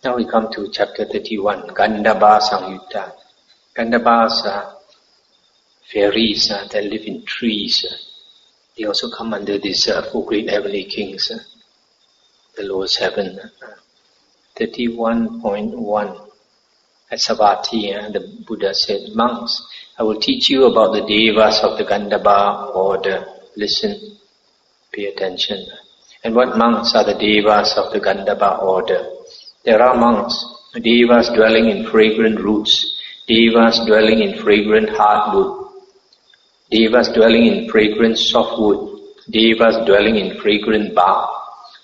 Now we come to chapter 31, Gandhabba-samyutta. Gandhabbas are fairies that live in trees. They also come under these four great heavenly kings, the lowest heaven. 31.1. At Savatthi, the Buddha said, monks, I will teach you about the devas of the Gandhabba order. Listen, pay attention. And what monks are the devas of the Gandhabba order? There are monks, devas dwelling in fragrant roots, devas dwelling in fragrant hardwood, devas dwelling in fragrant softwood, devas dwelling in fragrant bark,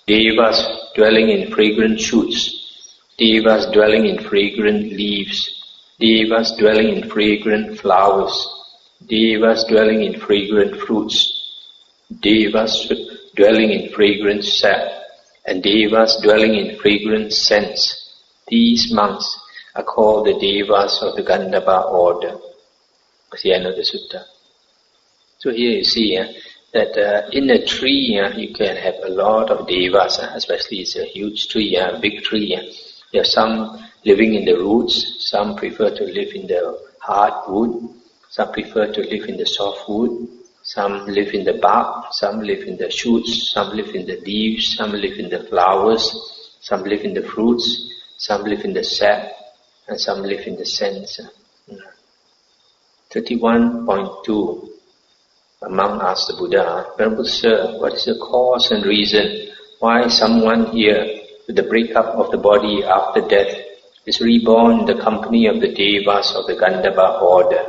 devas dwelling in fragrant shoots, devas dwelling in fragrant leaves, devas dwelling in fragrant flowers, devas dwelling in fragrant fruits, devas dwelling in fragrant sap, and devas dwelling in fragrant scents. These monks are called the devas of the Gandhabba order. That's the end of the sutta. So here you see that in a tree you can have a lot of devas, especially it's a huge tree, a big tree. There are some living in the roots, some prefer to live in the hard wood, some prefer to live in the soft wood, some live in the bark, some live in the shoots, some live in the leaves, some live in the flowers, some live in the fruits, some live in the sap, and some live in the scents. 31.2. A monk asked the Buddha, Venerable Sir, what is the cause and reason why someone here, with the breakup of the body after death, is reborn in the company of the devas of the Gandhabba order?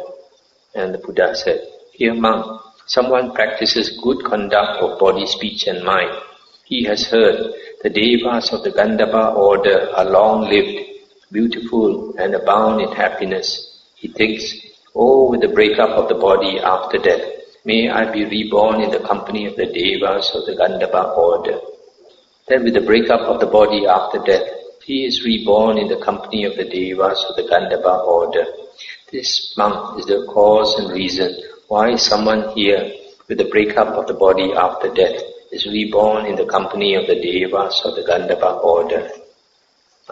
And the Buddha said, Here monk, someone practices good conduct of body, speech and mind. He has heard the devas of the Gandhabba order are long-lived, beautiful and abound in happiness. He thinks, oh, with the breakup of the body after death, may I be reborn in the company of the devas of the Gandhabba order. Then with the breakup of the body after death, he is reborn in the company of the devas of the Gandhabba order. This monk is the cause and reason why someone here, with the breakup of the body after death, is reborn in the company of the devas of the Gandhabba order.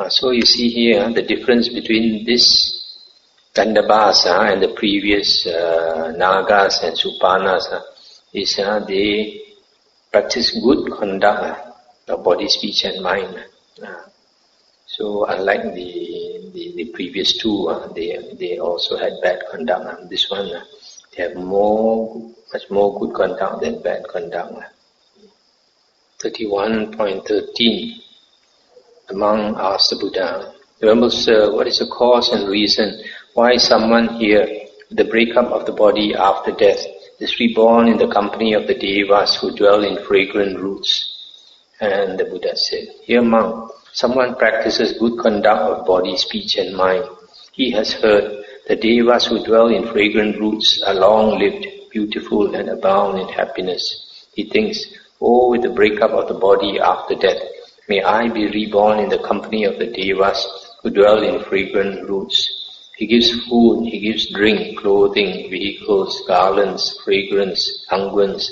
So you see here the difference between this Gandhabbas and the previous Nagas and Supanas is they practice good conduct of body, speech and mind. So unlike the previous two, they also had bad conduct. This one, they have much more good conduct than bad conduct. 31.13. The monk asked the Buddha, Venerable Sir, what is the cause and reason why someone here, with the breakup of the body after death, is reborn in the company of the devas who dwell in fragrant roots? And the Buddha said, Here monk, someone practices good conduct of body, speech and mind. He has heard the devas who dwell in fragrant roots are long-lived, beautiful and abound in happiness. He thinks, oh, with the breakup of the body after death, may I be reborn in the company of the devas who dwell in fragrant roots. He gives food, he gives drink, clothing, vehicles, garlands, fragrance, unguents,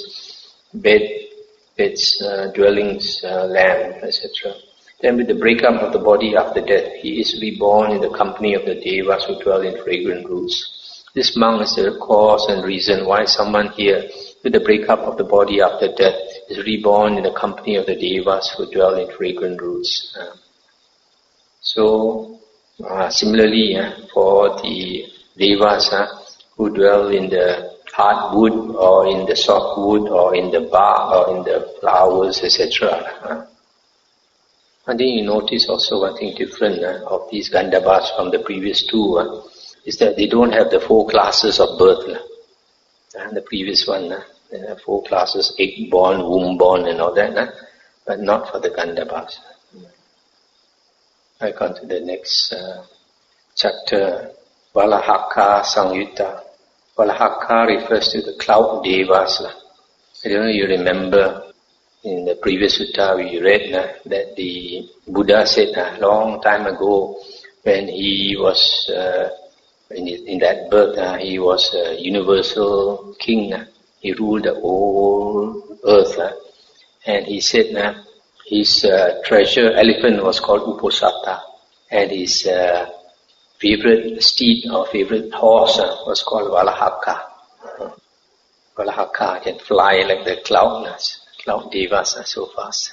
beds, dwellings, land, etc. Then with the breakup of the body after death, he is reborn in the company of the devas who dwell in fragrant roots. This monk is the cause and reason why someone here, with the breakup of the body after death, is reborn in the company of the devas who dwell in fragrant roots. Similarly, for the devas who dwell in the hard wood or in the soft wood or in the bark or in the flowers, etc. I think you notice also one thing different of these Gandhabbas from the previous two is that they don't have the 4 classes of birth. The previous one, they have 4 classes, egg-born, womb-born and all that, but not for the Gandhabbas. I come to the next chapter, Valahaka-samyutta. Valahaka refers to the cloud devas. I don't know if you remember, in the previous sutta we read that the Buddha said a long time ago when he was in that birth, he was a universal king. He ruled the whole earth. And he said his treasure elephant was called Uposatha. And his favorite steed or favorite horse was called Valahaka. Valahaka can fly like the cloud devas so fast.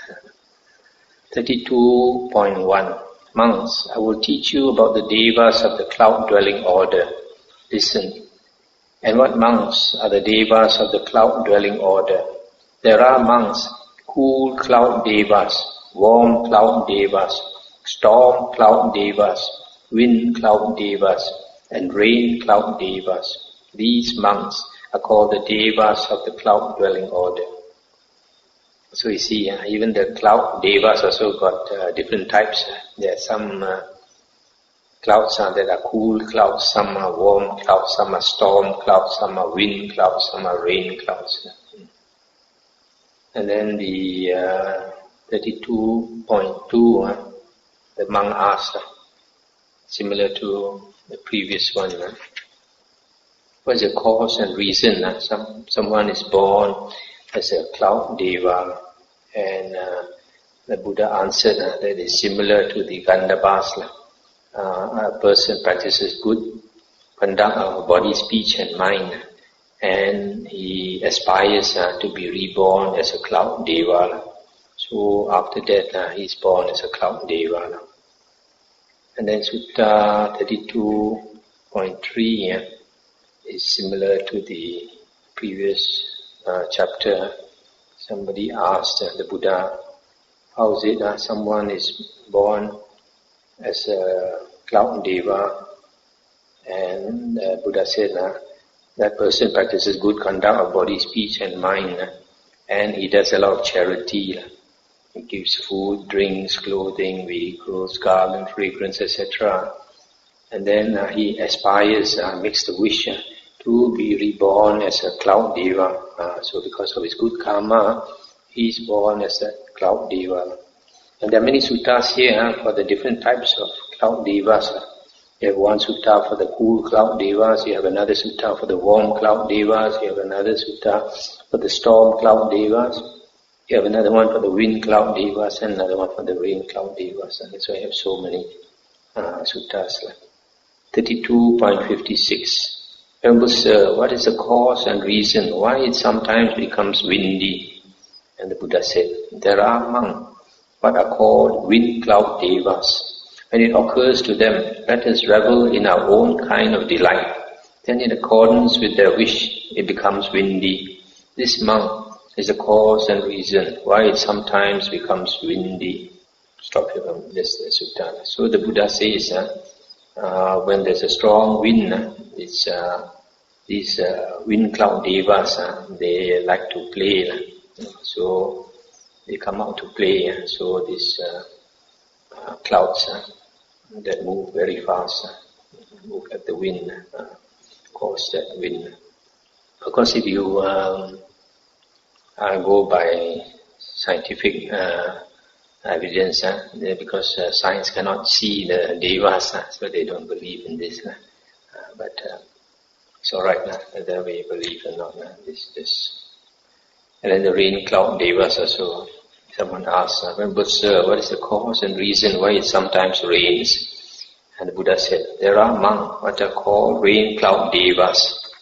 32.1 Monks, I will teach you about the devas of the cloud-dwelling order. Listen. And what monks are the devas of the cloud-dwelling order? There are monks, cool cloud devas, warm cloud devas, storm cloud devas, wind cloud devas, and rain cloud devas. These monks are called the devas of the cloud-dwelling order. So you see, even the cloud devas also got different types. There are some clouds that are cool clouds, some are warm clouds, some are storm clouds, some are wind clouds, some are rain clouds. And then the 32.2, the monk asked, similar to the previous one, what is the cause and reason? Someone is born as a cloud deva, and the Buddha answered that is similar to the Gandhabbas. A person practices good conduct of body, speech and mind, and he aspires to be reborn as a cloud deva. So after that he is born as a cloud deva. And then Sutta 32.3 is similar to the previous chapter. Somebody asked the Buddha, how is it someone is born as a cloud deva, and the Buddha said that person practices good conduct of body, speech and mind, and he does a lot of charity. He gives food, drinks, clothing, vehicles, garland, fragrance, etc. And then he aspires, makes the wish to be reborn as a cloud deva. So because of his good karma, he is born as a cloud deva. And there are many suttas here for the different types of cloud devas. You have one sutta for the cool cloud devas, you have another sutta for the warm cloud devas, you have another sutta for the storm cloud devas, you have another one for the wind cloud devas, and another one for the rain cloud devas. And so you have so many suttas. 32.56 Venerable Sir, what is the cause and reason why it sometimes becomes windy? And the Buddha said, there are among what are called wind cloud devas. When it occurs to them, let us revel in our own kind of delight. Then in accordance with their wish, it becomes windy. This monk is the cause and reason why it sometimes becomes windy. Stop here from this sutta. So the Buddha says, when there's a strong wind, it's these wind cloud devas, they like to play. So they come out to play. So these clouds that move very fast, move like the wind, cause that wind. Of course, if you go by scientific evidence, because science cannot see the devas, so they don't believe in this. But it's all right, whether we believe or not. This. And then the rain cloud devas also. Someone asks, Sir, what is the cause and reason why it sometimes rains? And the Buddha said, there are among what are called rain cloud devas.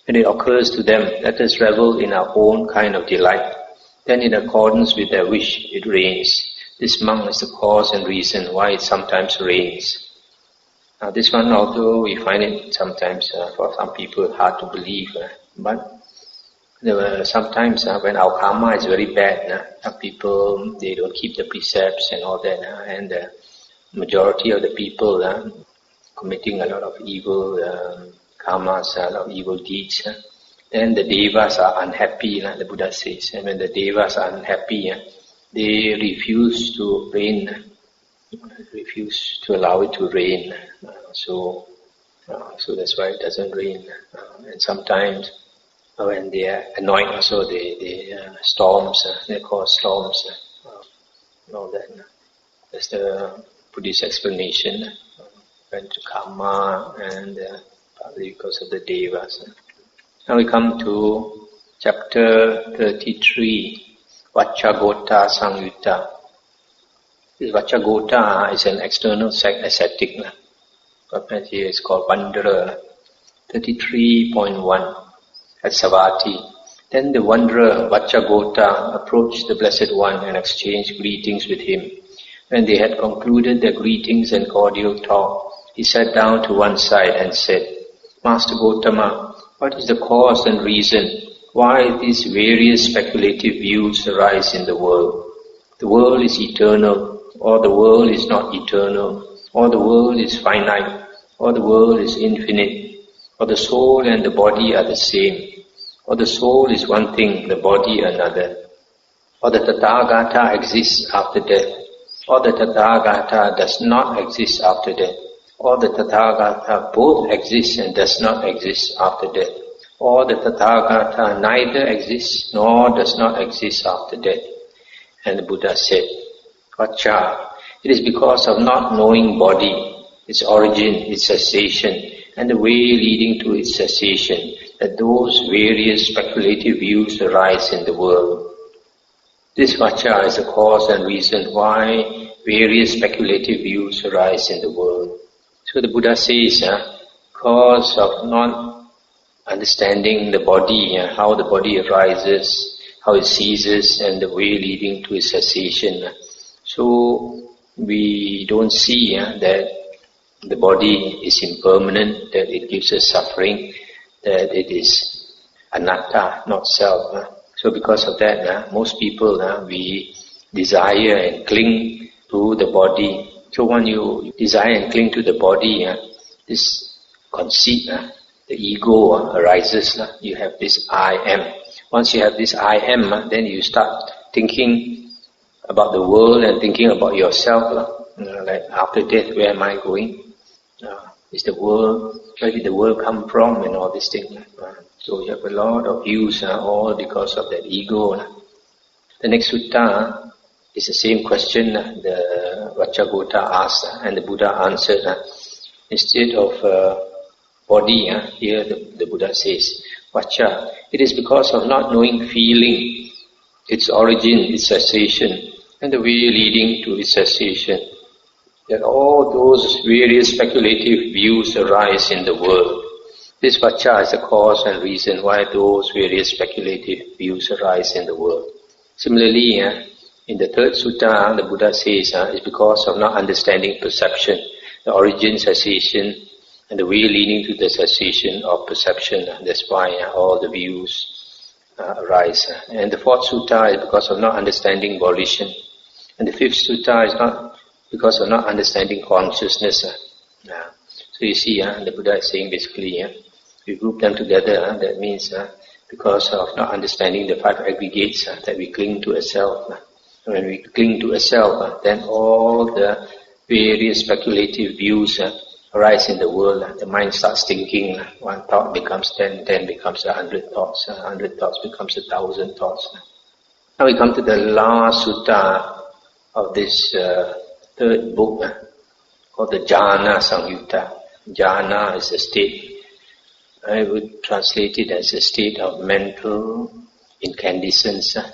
When it occurs to them, let us revel in our own kind of delight. Then in accordance with their wish, it rains. This monk is the cause and reason why it sometimes rains. Now this one, although we find it sometimes for some people hard to believe, but sometimes when our karma is very bad, some people, they don't keep the precepts and all that, and the majority of the people committing a lot of evil karmas, a lot of evil deeds, then the devas are unhappy, the Buddha says. And when the devas are unhappy, they refuse to rain, refuse to allow it to rain. So that's why it doesn't rain. And sometimes when they are annoyed also, they storms, they cause storms, and all that. That's the Buddhist explanation. Went to karma and partly because of the devas. Now we come to chapter 33, Vacchagotta-samyutta. This Vacchagotta is an external ascetic. Here is called Wanderer, 33.1 at Savatthi. Then the wanderer Vacchagotta approached the Blessed One and exchanged greetings with him. When they had concluded their greetings and cordial talk, he sat down to one side and said, Master Gotama, what is the cause and reason why these various speculative views arise in the world? The world is eternal, or the world is not eternal, or the world is finite, or the world is infinite, or the soul and the body are the same, or the soul is one thing, the body another, or the Tathagata exists after death, or the Tathagata does not exist after death, or the Tathagata both exists and does not exist after death, or the Tathagata neither exists nor does not exist after death. And the Buddha said, Vaccha, it is because of not knowing body, its origin, its cessation, and the way leading to its cessation, that those various speculative views arise in the world. This Vaccha is the cause and reason why various speculative views arise in the world. So the Buddha says, cause of not understanding the body, how the body arises, how it ceases, and the way leading to its cessation. So we don't see that the body is impermanent, that it gives us suffering, that it is anatta, not self. So because of that, most people, we desire and cling to the body. So when you desire and cling to the body, this conceit, the ego arises. You have this I am. Once you have this I am, then you start thinking about the world and thinking about yourself. Like after death, where am I going? Is the world, where did the world come from, and all these things. So you have a lot of views, all because of that ego. The next sutta is the same question the Vacchagotta asked, and the Buddha answered. Instead of body, here the Buddha says, Vaccha, it is because of not knowing feeling, its origin, its cessation, and the way leading to its cessation, that all those various speculative views arise in the world. This Vaccha is the cause and reason why those various speculative views arise in the world. Similarly, in the third sutta, the Buddha says, it's because of not understanding perception, the origin, cessation, and the way leading to the cessation of perception. That's why all the views arise. And the fourth sutta is because of not understanding volition. And the fifth sutta is not because of not understanding consciousness. So you see, the Buddha is saying basically, we group them together, that means because of not understanding the five aggregates, that we cling to a self. When we cling to a self, then all the various speculative views arise in the world. The mind starts thinking, one thought becomes 10, 10 becomes 100 thoughts, 100 thoughts becomes 1,000 thoughts. Now we come to the last sutta of this third book, called the Jhana-samyutta. Jhana is a state. I would translate it as a state of mental incandescence, a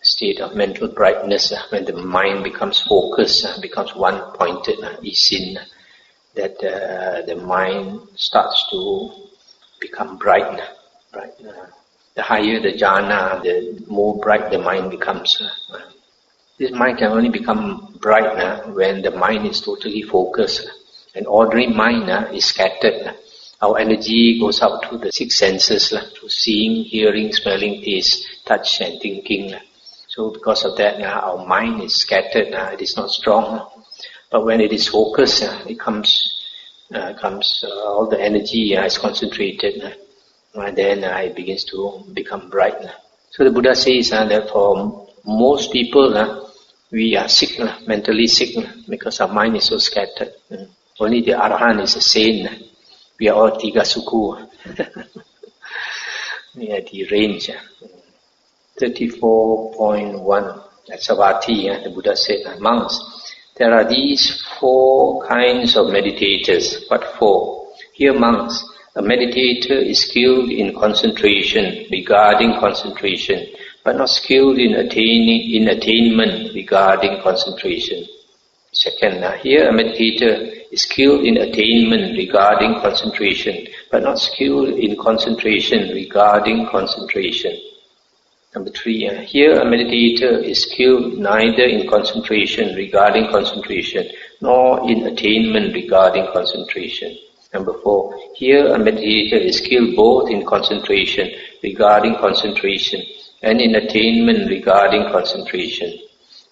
state of mental brightness, when the mind becomes focused, becomes one-pointed, isin, that the mind starts to become bright. The higher the jhana, the more bright the mind becomes. This mind can only become bright when the mind is totally focused. An ordinary mind is scattered. Our energy goes out to the six senses, to seeing, hearing, smelling, taste, touch and thinking. So because of that, our mind is scattered, it is not strong. But when it is focused, it comes all the energy is concentrated, and then it begins to become bright. So the Buddha says that for most people, we are sick, mentally sick, because our mind is so scattered. Only the Arahant is a saint. We are all tiga suku. We are the range. 34.1 at Savatthi, the Buddha said, monks, there are these four kinds of meditators. What four? Here, monks, a meditator is skilled in concentration, regarding concentration, but not skilled in attainment regarding concentration. Second, here a meditator is skilled in attainment regarding concentration, but not skilled in concentration regarding concentration. Number 3, here a meditator is skilled neither in concentration regarding concentration, nor in attainment regarding concentration. Number 4, here a meditator is skilled both in concentration regarding concentration and in attainment regarding concentration.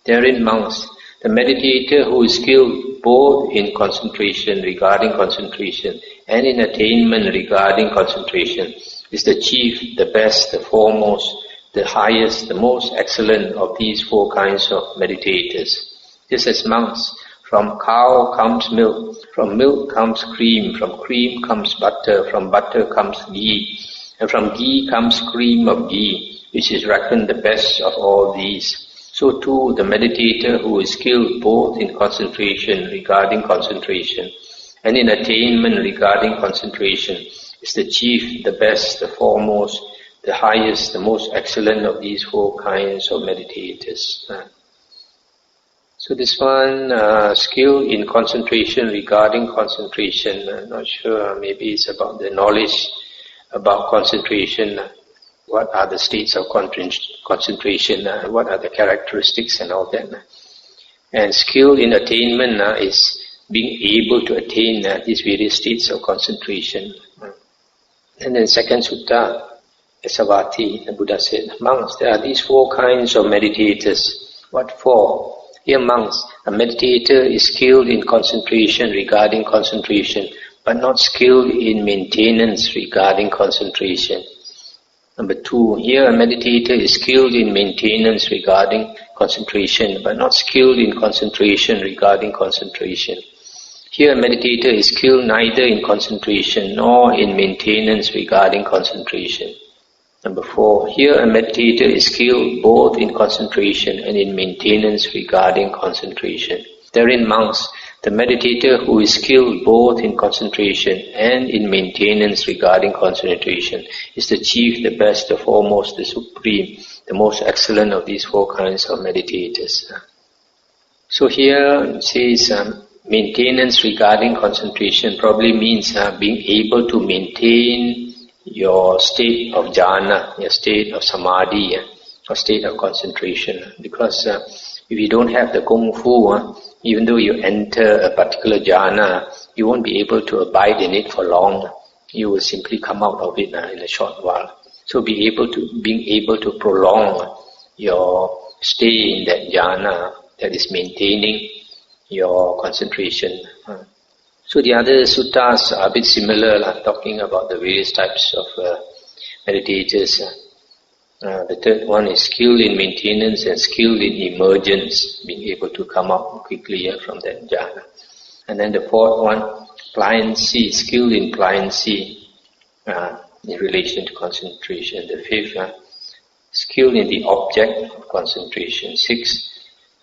Therein, monks, the meditator who is skilled both in concentration regarding concentration and in attainment regarding concentration is the chief, the best, the foremost, the highest, the most excellent of these 4 kinds of meditators. Just as monks, from cow comes milk, from milk comes cream, from cream comes butter, from butter comes ghee, and from ghee comes cream of ghee, which is reckoned the best of all these. So too, the meditator who is skilled both in concentration regarding concentration and in attainment regarding concentration is the chief, the best, the foremost, the highest, the most excellent of these 4 kinds of meditators. So this one, skill in concentration regarding concentration, I'm not sure, maybe it's about the knowledge about concentration. What are the states of concentration, what are the characteristics and all that. And skill in attainment is being able to attain these various states of concentration. And then second sutta, Esavati, the Buddha said, monks, there are these 4 kinds of meditators. What for? Here monks, a meditator is skilled in concentration regarding concentration, but not skilled in maintenance regarding concentration. Number 2, here a meditator is skilled in maintenance regarding concentration, but not skilled in concentration regarding concentration. Here a meditator is skilled neither in concentration nor in maintenance regarding concentration. Number 4, here a meditator is skilled both in concentration and in maintenance regarding concentration. Therein, monks, the meditator who is skilled both in concentration and in maintenance regarding concentration is the chief, the best, the foremost, the supreme, the most excellent of these 4 kinds of meditators. So here it says maintenance regarding concentration probably means being able to maintain your state of jhana, your state of samadhi, or state of concentration. Because if you don't have the kung fu, even though you enter a particular jhana, you won't be able to abide in it for long. You will simply come out of it in a short while. So being able to prolong your stay in that jhana, that is maintaining your concentration. So the other suttas are a bit similar, talking about the various types of meditators. The third one is skilled in maintenance and skilled in emergence, being able to come out quickly from that jhana. And then the fourth one, pliancy, skilled in pliancy in relation to concentration. The fifth, skilled in the object of concentration. 6,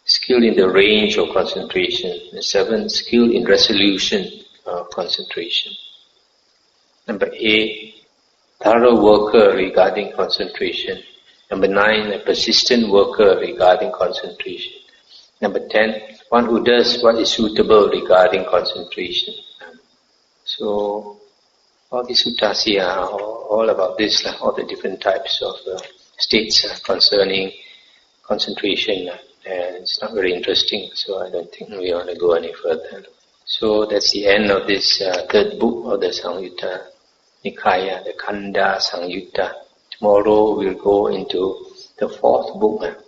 skilled in the range of concentration. 7, skilled in resolution of concentration. Number 8, thorough worker regarding concentration. Number 9, a persistent worker regarding concentration. Number 10, one who does what is suitable regarding concentration. So all these suttas here are all about this, all the different types of states concerning concentration. And it's not very interesting, so I don't think we want to go any further. So that's the end of this third book of the Samyutta Nikaya, the Gandhabba-samyutta. Tomorrow we'll go into the fourth book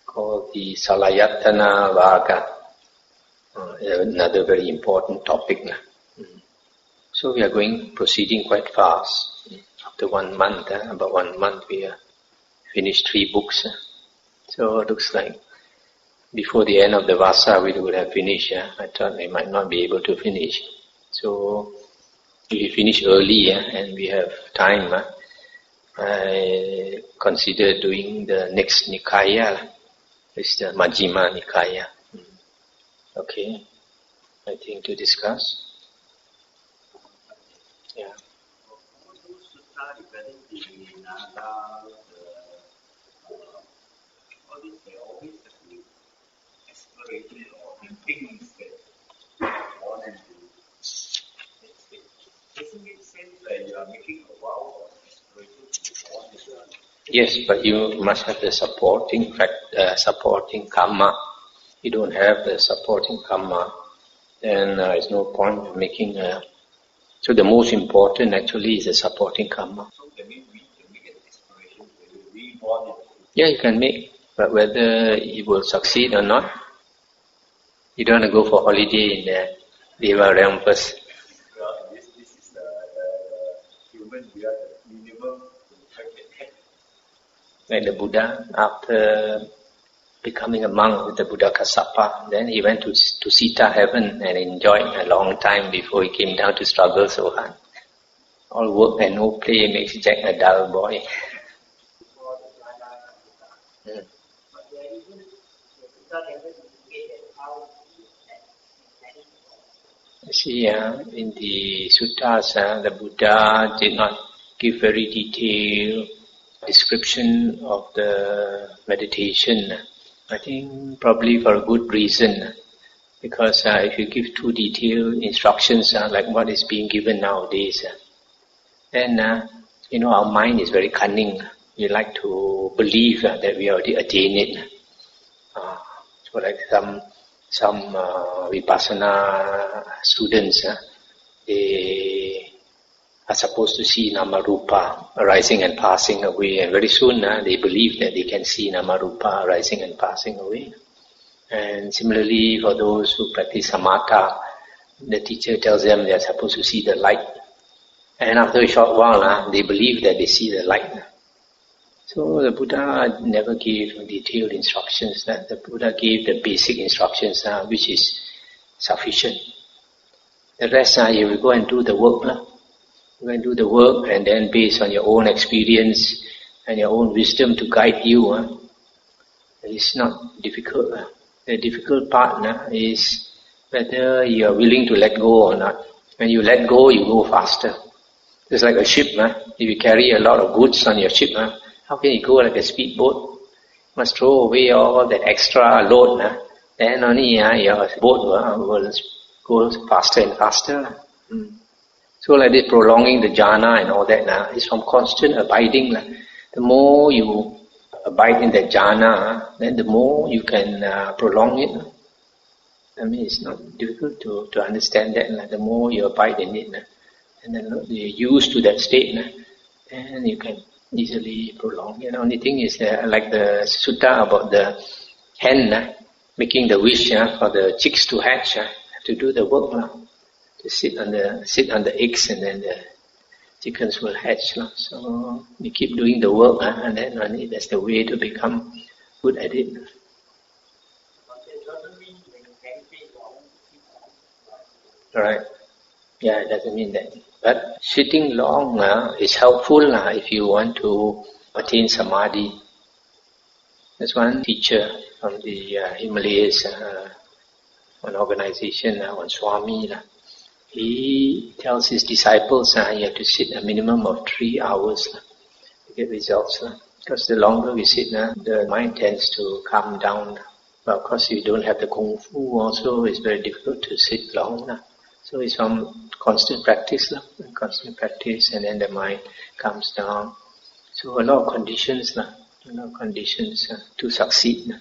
called the Salayatana Vaga, another very important topic. So we are proceeding quite fast. After 1 month, about 1 month, we finished 3 books. So it looks like before the end of the Vasa we would have finished. I thought we might not be able to finish. So if we finish early and we have time, I consider doing the next Nikaya. It's the Majjhima Nikaya. Okay, I think to discuss. Yeah. Yes, but you must have the supporting karma. You don't have the supporting karma, then there's no point in making a... So the most important actually is the supporting karma. So that means we can make an aspiration to be reborn. Yeah, you can make, but whether it will succeed or not, you don't want to go for holiday in the Deva realm first. Well, this is the human, we are the minimum. Like the Buddha, after becoming a monk with the Buddha Kassapa, then he went to Sita heaven and enjoyed a long time before he came down to struggle so hard. All work and no play makes Jack a dull boy. You see, in the suttas, the Buddha did not give very detailed description of the meditation. I think probably for a good reason, because if you give too detailed instructions like what is being given nowadays, then our mind is very cunning. We like to believe that we already attained it. So like some vipassana students, they are supposed to see nama-rupa arising and passing away, and very soon they believe that they can see nama-rupa arising and passing away. And similarly, for those who practice samatha, the teacher tells them they are supposed to see the light, and after a short while they believe that they see the light. So the Buddha never gave detailed instructions. The Buddha gave the basic instructions which is sufficient. The rest you will go and do the work. You can do the work, and then based on your own experience and your own wisdom to guide you, it's not difficult. The difficult part is whether you are willing to let go or not. When you let go, you go faster. It's like a ship. If you carry a lot of goods on your ship, how can you go like a speedboat? You must throw away all that extra load. Then only your boat will go faster and faster. So like this, prolonging the jhana and all that is from constant abiding. The more you abide in the jhana, then the more you can prolong it. I mean, it's not difficult to understand that. The more you abide in it, and then you're used to that state, then you can easily prolong it. The only thing is like the sutta about the hen making the wish for the chicks to hatch, have to do the work. To sit on the eggs, and then the chickens will hatch. So you keep doing the work, and then only that's the way to become good at it. Right? Yeah, it doesn't mean that. But sitting long is helpful if you want to attain samadhi. There's one teacher from the Himalayas, one organization, one Swami. He tells his disciples you have to sit a minimum of 3 hours to get results. Because the longer we sit, the mind tends to calm down. But of course, if you don't have the kung fu also, it's very difficult to sit long. So it's from constant practice, and then the mind calms down. So a lot of conditions, to succeed.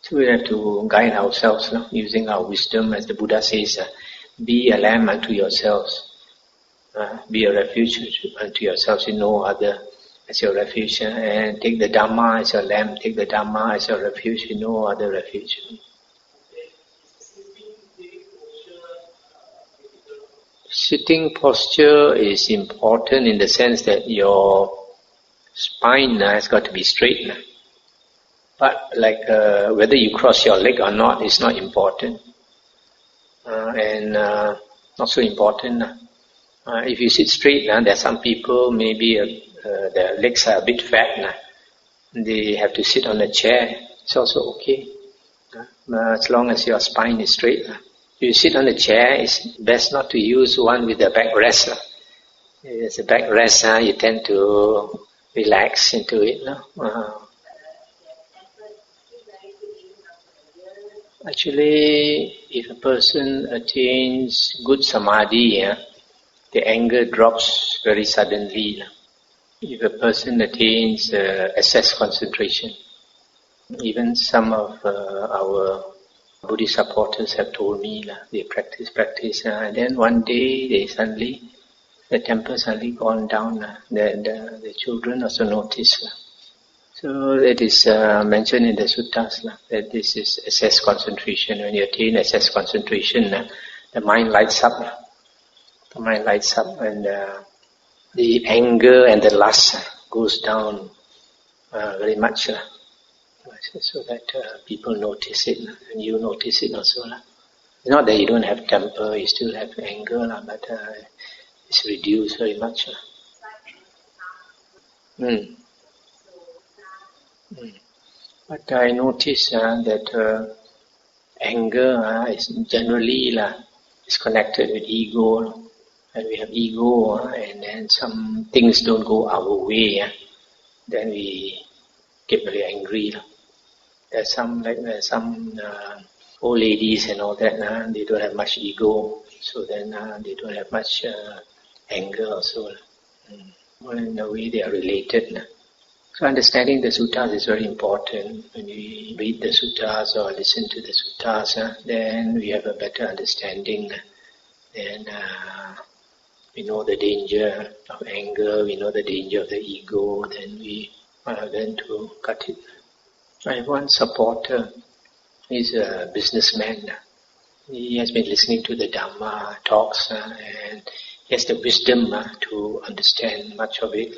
So we have to guide ourselves using our wisdom, as the Buddha says. Be a lamb unto yourselves. Be a refuge unto yourselves in no other as your refuge. And take the Dhamma as your lamb. Take the Dhamma as your refuge in no other refuge. Sitting posture is important in the sense that your spine has got to be straight. But whether you cross your leg or not is not important. And not so important. If you sit straight, there are some people, maybe their legs are a bit fat. They have to sit on a chair. It's also okay. As long as your spine is straight. If you sit on a chair, it's best not to use one with a backrest. If there's a backrest, you tend to relax into it. Actually, if a person attains good samadhi, the anger drops very suddenly. If a person attains assess concentration, even some of our Buddhist supporters have told me they practice, and then one day the temper suddenly gone down. The children also notice. So it is mentioned in the suttas that this is assess concentration. When you attain assess concentration, the mind lights up. The mind lights up, and the anger and the lust goes down very much. So that people notice it, and you notice it also. It's not that you don't have temper, you still have anger, but it's reduced very much. But I notice that anger is generally is connected with ego, and we have ego, and then some things don't go our way, then we get very angry. There's some old ladies and all that, they don't have much ego, so then they don't have much anger also. Well, in a way they are related. So understanding the suttas is very important. When we read the suttas or listen to the suttas, then we have a better understanding. Then we know the danger of anger, we know the danger of the ego, then we learn to cut it. I have one supporter. He's a businessman. He has been listening to the Dhamma talks and he has the wisdom to understand much of it.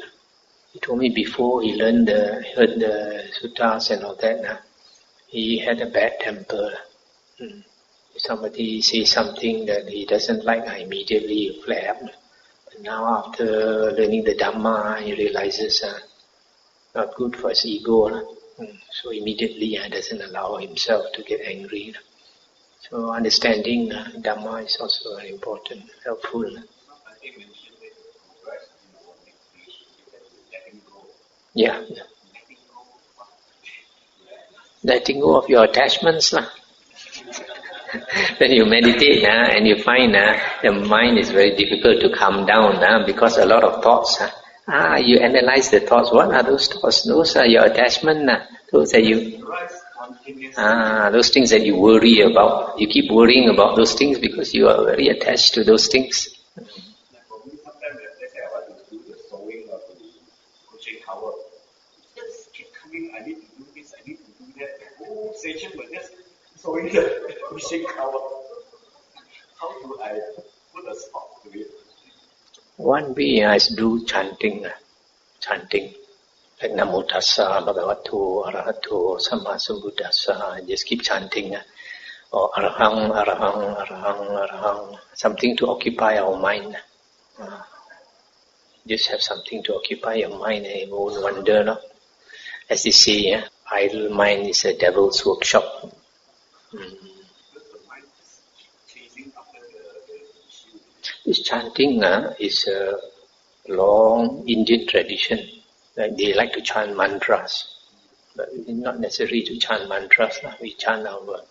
He told me before he heard the suttas and all that, he had a bad temper. If somebody says something that he doesn't like, immediately flare up. But now after learning the Dhamma, he realizes not good for his ego. So immediately doesn't allow himself to get angry. So understanding Dhamma is also very important, helpful. Yeah. Letting go of your attachments. When you meditate and you find the mind is very difficult to calm down because a lot of thoughts. You analyze the thoughts. What are those thoughts? Those are your attachment. Those are you. Those things that you worry about. You keep worrying about those things because you are very attached to those things. I need to do this, I need to do that. The whole session was just sewing the missing cover. How do I put a stop to it? One way is do chanting. Like Namo Tassa, Bhagavato, Arahato, Sammasambuddhassa. Just keep chanting. Or Arahang, Arahang, Arahang, Arahang. Something to occupy our mind. Just have something to occupy your mind and you won't wander. No? As they say, idle mind is a devil's workshop. This chanting is a long Indian tradition. They like to chant mantras. But it's not necessary to chant mantras. We chant our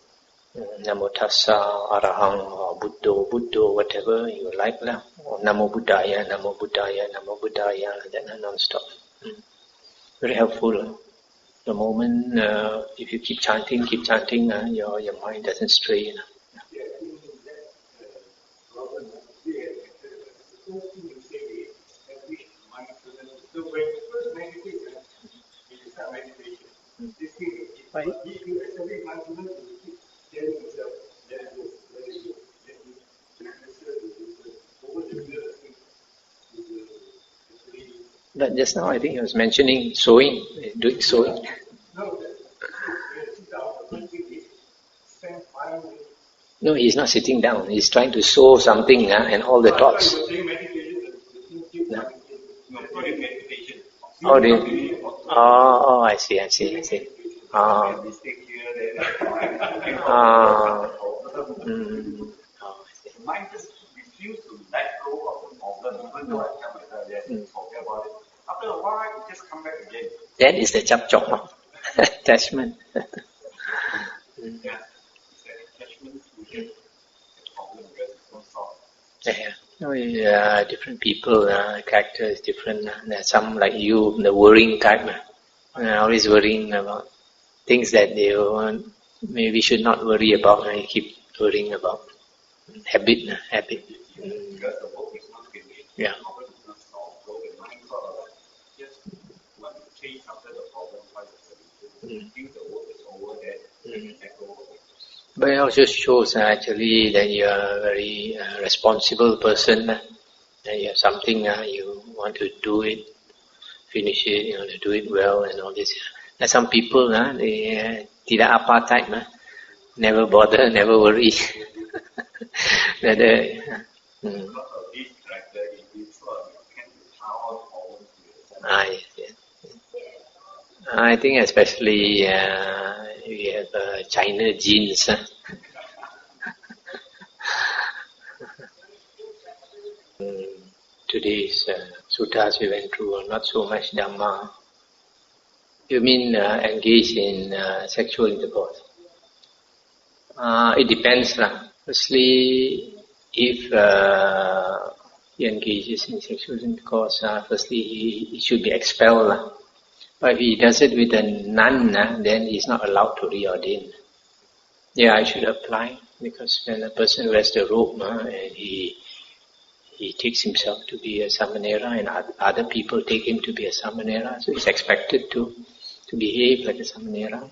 Namo Tassa, Arahang, or Buddho, whatever you like. Or Namo Buddhaya, Namo Buddhaya, Namo Buddhaya, like that non-stop. Very helpful. The moment, if you keep chanting, your mind doesn't stray. Right. But just now I think he was mentioning sewing, doing sewing. No, he's not sitting down. He's trying to sew something and all the thoughts. Oh, I see. Mind just refuse to let go of the problem, even though I tell myself, forget about it. After a while, it just come back again. That is the chap chop attachment. Yeah. Different people, character is different. There's some like you, the worrying type, always worrying about things that they want, maybe should not worry about, and you keep worrying about. Habit. Yeah. But it also shows actually that you are a very responsible person. That you have something, you want to do it, finish it, you want to do it well and all this. And some people, they tidak apa type, never bother, never worry. I think especially we have China genes. Today's suttas we went through are not so much Dhamma. You mean engage in sexual intercourse? It depends. Firstly, if he engages in sexual intercourse, firstly he should be expelled. But if he does it with a nun, then he's not allowed to reordain. Yeah, I should apply, because when a person wears the robe and he takes himself to be a samanera, and other people take him to be a samanera, so he's expected to behave like a samanera.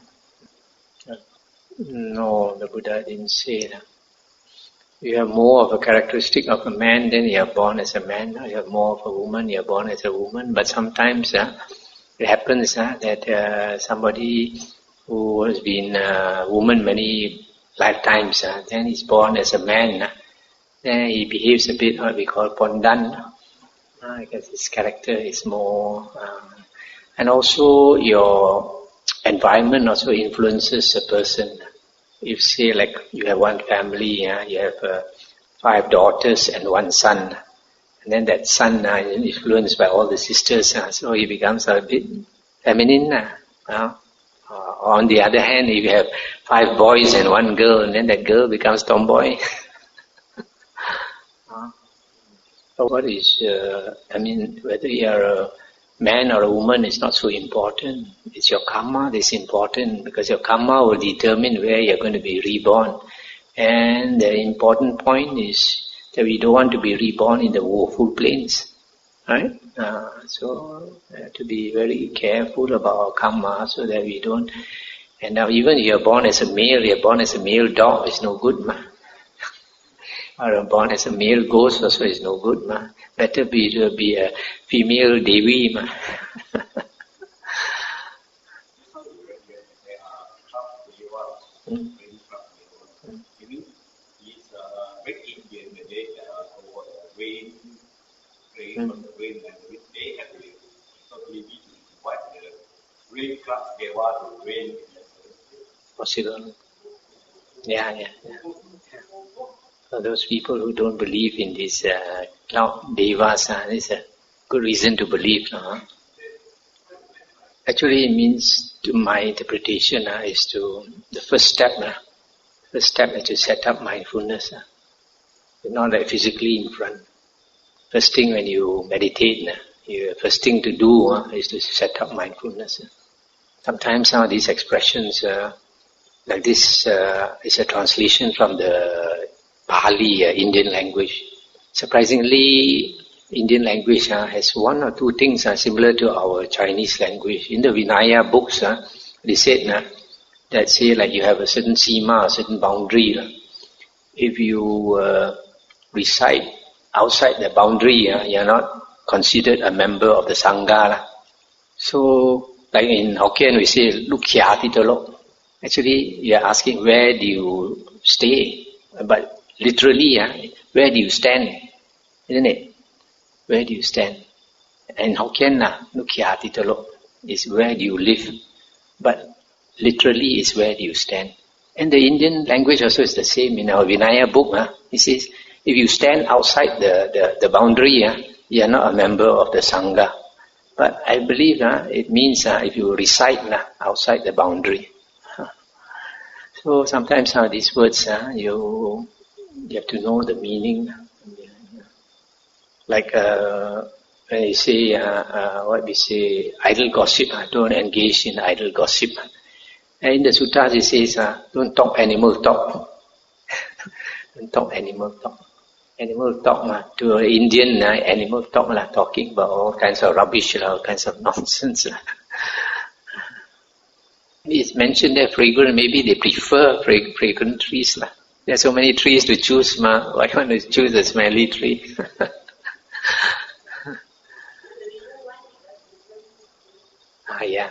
No, the Buddha didn't say that. You have more of a characteristic of a man, then you are born as a man. You have more of a woman, you are born as a woman. But sometimes it happens that somebody who has been a woman many lifetimes, then he's born as a man. Then he behaves a bit what we call pondan, because his character is more... and also your environment also influences a person. If say like you have one family, you have 5 daughters and 1 son, and then that son is influenced by all the sisters, so he becomes a bit feminine. On the other hand, if you have 5 boys and 1 girl, and then that girl becomes tomboy. So what is, whether you are a man or a woman is not so important. It's your karma that's important, because your karma will determine where you're going to be reborn. And the important point is that we don't want to be reborn in the woeful planes. Right? So we have to be very careful about our karma so that we don't... And now even if you're born as a male dog, it's no good, or born as a male ghost also is no good, Better be a female Devi, Possible. Yeah. For those people who don't believe in these cloud devas, this is a good reason to believe. Actually, it means, to my interpretation, is to the first step. First step is to set up mindfulness. It's not like physically in front. First thing when you meditate, first thing to do is to set up mindfulness. Sometimes some of these expressions, like this, is a translation from the Pali, Indian language. Surprisingly, Indian language has 1 or 2 things similar to our Chinese language. In the Vinaya books, they said that say like you have a certain sima, a certain boundary. If you recite outside the boundary, you are not considered a member of the Sangha. So, like in Hokkien we say, "Luk khia ti tolok." Actually, you are asking where do you stay, but literally, where do you stand? Isn't it? Where do you stand? And Hokkien, "Luk khia ti tolok" is where do you live, but literally is where do you stand. And the Indian language also is the same. In our Vinaya book, it says, if you stand outside the boundary, you are not a member of the Sangha. But I believe it means if you recite outside the boundary. So sometimes these words, you have to know the meaning. Like when you say, what we say, idle gossip, don't engage in idle gossip. And in the suttas it says, don't talk animal talk. Don't talk animal talk. Animal talk, to an Indian, animal talk, talking about all kinds of rubbish, all kinds of nonsense. It's mentioned there fragrant, maybe they prefer fragrant trees. There are so many trees to choose, why want to choose a smelly tree? Yeah.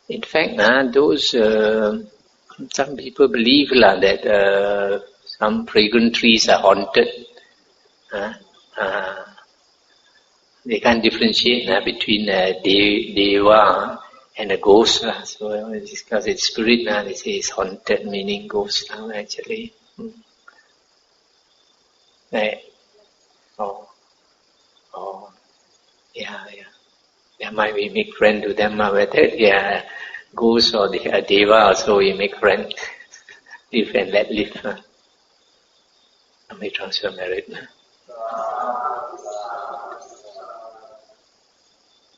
In fact, those some people believe that some fragrant trees are haunted. They can't differentiate between deva and a ghost. So because it's spirit, they say it's haunted, meaning ghost actually. Right. Yeah. Yeah, might we make friend to them, whether they are ghosts or they are deva also we make friend. Live and let live. May transfer merit.